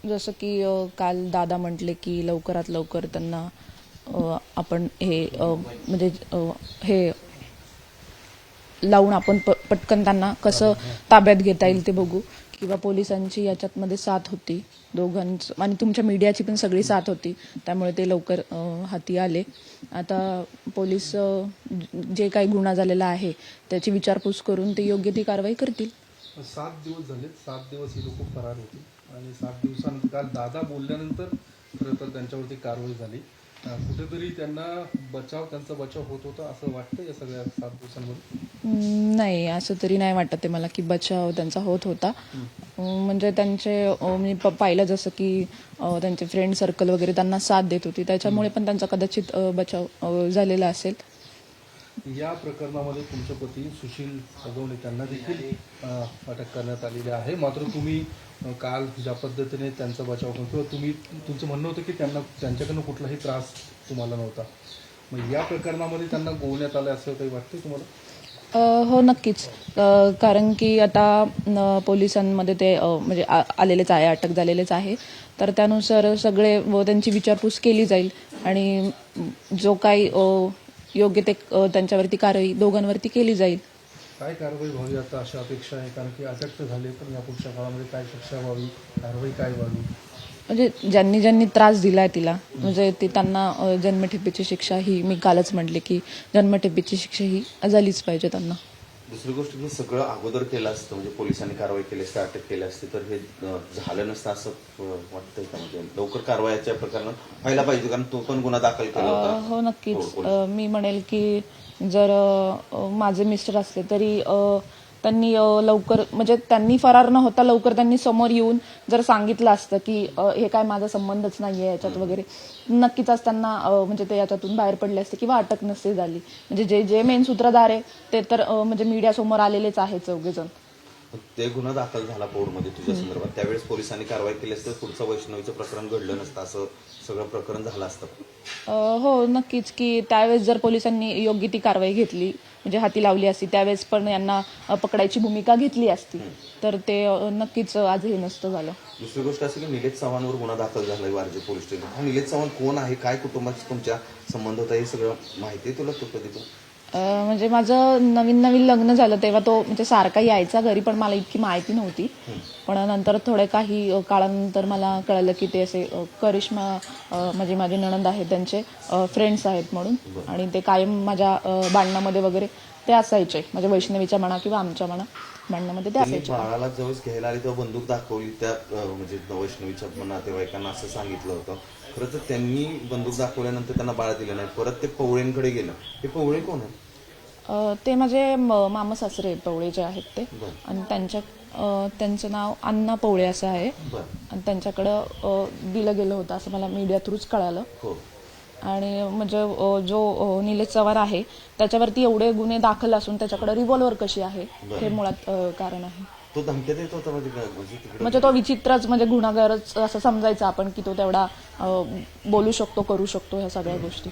जसं की काल दादा म्हटले की लवकरात लवकर त्यांना आपण हे म्हणजे हे लावून आपण पटकन त्यांना कसं ताब्यात घेता येईल ते बघू, किंवा पोलिसांची याच्यातमध्ये साथ होती दोघांचं आणि तुमच्या मीडियाची पण सगळी साथ होती, त्यामुळे ते लवकर हाती आले. आता पोलीस जे काही गुन्हा झालेला आहे त्याची विचारपूस करून ते योग्य ती कारवाई करतील. 7 दिवस झाले, 7 दिवस ही लोक फरार होती आणि 7 दिवसानंतर काल दादा बोलल्यानंतर खरं तर त्यांच्यावरती कारवाई झाली. कुठेतरी त्यांचा बचाव होत होता असं वाटतं या सगळ्या 7 दिवसांमध्ये? नाही, असं तरी नाही वाटत आहे मला की बचाव त्यांचा होत होता. म्हणजे त्यांचे मी पाहिलं जसं की त्यांचे फ्रेंड सर्कल वगैरे त्यांना साथ देत होती, त्याच्यामुळे पण त्यांचा कदाचित बचाव झालेला असेल. या प्रकरणामध्ये तुमचे पती सुशील अगवणे त्यांना देखील अटक करण्यात आलेली आहे. मात्र तुम्ही काल ज्या पद्धतीने त्यांचा बचाव करून किंवा तुमचं म्हणणं होतं की त्यांच्याकडनं कुठलाही त्रास तुम्हाला नव्हता, मग या प्रकरणामध्ये त्यांना गोवण्यात आलं असं काही वाटतं तुम्हाला? हो, नक्कीच. कारण की आता पोलिसांमध्ये ते म्हणजे आलेलेच आहे, अटक झालेलेच आहे, तर त्यानुसार सगळे त्यांची विचारपूस केली जाईल आणि जो काही योग्य ते त्यांच्यावरती कारवाई दोघांवरती केली जाईल. काय कारवाई व्हावी आता अशा अपेक्षा आहे, कारण की अटक तर झाले, पण या पुढच्या काळामध्ये काय शिक्षा व्हावी, कारवाई काय व्हावी? म्हणजे ज्यांनी त्रास दिलाय तिला, म्हणजे ती त्यांना जन्मठेपेची शिक्षा ही मी कालच म्हटले की जन्मठेपेची शिक्षा ही झालीच पाहिजे त्यांना. दुसरी गोष्ट हे सगळं अगोदर केलं असतं, म्हणजे पोलिसांनी कारवाई केली असते, अटक केली असते, तर हे झालं नसतं असं वाटतंय का? म्हणजे लवकर कारवाईच्या प्रकरणात व्हायला पाहिजे, कारण तो पण गुन्हा दाखल केला होता. हो, नक्कीच. मी म्हणेल की जर माझे मिस्टर असले तरी त्यांनी लवकर, म्हणजे त्यांनी फरार न होता लवकर त्यांनी समोर येऊन जर सांगितलं असतं की हे काय माझा संबंधच नाहीये याच्यात वगैरे, नक्कीच आज त्यांना म्हणजे ते याच्यातून बाहेर पडले असते किंवा अटक नसते झाली. म्हणजे जे मेन सूत्रधार आहे ते तर म्हणजे मीडियासमोर आलेलेच आहे चौघेजण. ते गुन्हा दाखल झाला कोर्टमध्ये तुझ्या संदर्भात, त्यावेळेस पोलिसांनी कारवाई केली असतं, पुढचं वैष्णवीचं प्रकरण घडलं नसतं, असं सगळं प्रकरण झालं असतं. हो, नक्कीच. की त्यावेळेस जर पोलिसांनी योग्य ती कारवाई घेतली, म्हणजे हाती लावली असती, त्यावेळेस पण यांना पकडायची भूमिका घेतली असती, तर ते नक्कीच आजही नसतं झालं. दुसरी गोष्ट अशी की निलेश चव्हाणवर गुन्हा दाखल झालाय वारजे पोलीस स्टेशन. हा निलेश चव्हाण कोण आहे, काय कुटुंबाची तुमच्या संबंध होता, हे सगळं माहिती आहे तुला? तो कधी म्हणजे माझं नवीन लग्न झालं तेव्हा तो म्हणजे सारखा यायचा घरी, पण मला इतकी माहिती नव्हती. पण नंतर थोड्या काही काळानंतर मला कळलं की ते असे करिश्मा म्हणजे माझे नणंद आहेत त्यांचे फ्रेंड्स आहेत म्हणून, आणि ते कायम माझ्या भांडणामध्ये वगैरे ते असायचे, म्हणजे वैष्णवीच्या म्हणा किंवा आमच्या म्हणा भांडणामध्ये ते असायचे. बाळाला जेव्हा घ्यायला आली तेव्हा बंदूक दाखवली त्या म्हणजे वैष्णवीच्या नातेवाईकांना असं सांगितलं होतं. खरं तर त्यांनी बंदूक दाखवल्यानंतर त्यांना बाळ दिलं नाही, परत ते पवळेंकडे गेलं. हे पवळे कोण आहे? ते माझे मामा सासरे पवळे जे आहेत ते, आणि त्यांचं नाव अण्णा पवळे असं आहे, आणि त्यांच्याकडं दिलं गेलं होतं असं मला मीडिया थ्रूच कळालं. आणि म्हणजे जो निलेश चव्हाण आहे त्याच्यावरती एवढे गुन्हे दाखल असून त्याच्याकडे रिव्हॉल्वर कशी आहे हे मुळात कारण आहे. तो धमक्या देत होता म्हणजे तो विचित्रच, म्हणजे गुन्हेगारच असं समजायचं आपण की तो तेवढा बोलू शकतो, करू शकतो ह्या सगळ्या गोष्टी.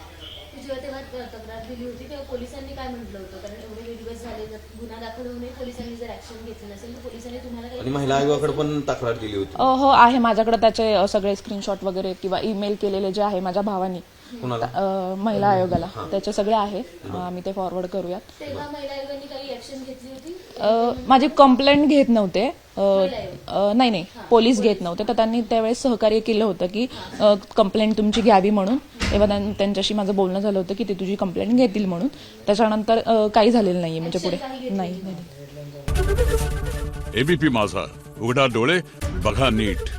जेव्हा तक्रार दिली होती तेव्हा पोलिसांनी काय म्हटलं होतं? कारण एवढे दिवस झाले गुन्हा दाखल होऊन पोलिसांनी जर ऍक्शन घेतली नसेल तर पोलिसांनी तुम्हाला काही... महिला आयोगाकडे पण तक्रार दिली होती? हो, आहे माझ्याकडे त्याचे सगळे स्क्रीनशॉट वगैरे किंवा ईमेल केलेले जे आहे माझ्या भावानी महिला आयोगाला, त्याचे सगळे आहेत, आम्ही ते फॉरवर्ड करूयात. तेव्हा महिला आयोगाने काही ऍक्शन घेतली होती? माझी कंप्लेंट घेत नव्हते, नाही पोलीस घेत नव्हते, तर त्यांनी त्यावेळेस सहकार्य केलं होतं की कंप्लेंट तुमची घ्यावी म्हणून. तेव्हा त्यांच्याशी माझं बोलणं झालं होतं की ते तुझी कंप्लेंट घेतील म्हणून. त्याच्यानंतर काही झालेलं नाहीये, म्हणजे पुढे नाही. एबीपी माझा, उघडा डोळे बघा नीट.